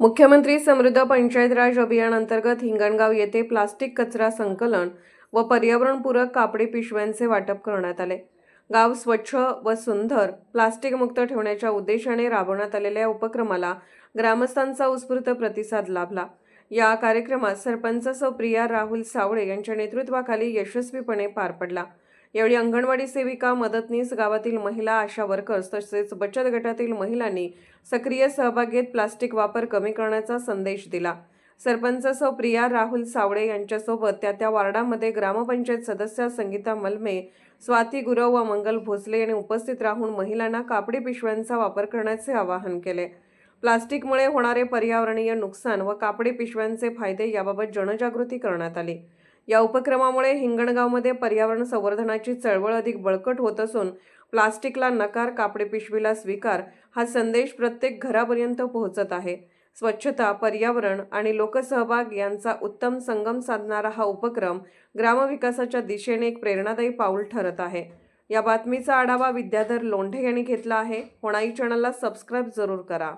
मुख्यमंत्री समृद्ध पंचायत राज अभियान अंतर्गत हिंगणगाव येथे प्लास्टिक कचरा संकलन व पर्यावरणपूरक कापडी पिशव्यांचे वाटप करण्यात आले। गाव स्वच्छ व सुंदर प्लास्टिक मुक्त ठेवण्याच्या उद्देशाने राबवण्यात आलेल्या उपक्रमाला ग्रामस्थांचा उत्स्फूर्त प्रतिसाद लाभला। या कार्यक्रमात सरपंच सौ प्रिया राहुल सावळे यांच्या नेतृत्वाखाली यशस्वीपणे पार पडला। यावेळी अंगणवाडी सेविका, मदतनीस, गावातील महिला, आशा वर्कर्स तसेच बचत गटातील महिलांनी सक्रिय सहभाग घेत प्लास्टिक वापर कमी करण्याचा संदेश दिला। सरपंच सौ प्रिया राहुल सावळे यांच्यासोबत त्या वार्डामध्ये ग्रामपंचायत सदस्य संगीता मलमे, स्वाती गुरव व मंगल भोसले यांनी उपस्थित राहून महिलांना कापडी पिशव्यांचा वापर करण्याचे आवाहन केले। प्लास्टिकमुळे होणारे पर्यावरणीय नुकसान व कापडी पिशव्यांचे फायदे याबाबत जनजागृती करण्यात आली। या उपक्रमामुळे हिंगणगावमध्ये पर्यावरण संवर्धनाची चळवळ अधिक बळकट होत असून प्लास्टिकला नकार, कापडी पिशवीला स्वीकार हा संदेश प्रत्येक घरापर्यंत पोहोचत आहे। स्वच्छता, पर्यावरण आणि लोकसहभाग यांचा उत्तम संगम साधणारा हा उपक्रम ग्रामविकासाच्या दिशेने एक प्रेरणादायी पाऊल ठरत आहे। या बातमीचा आढावा विद्याधर लोंढे यांनी घेतला आहे। होणाई चॅनलला सबस्क्राईब जरूर करा।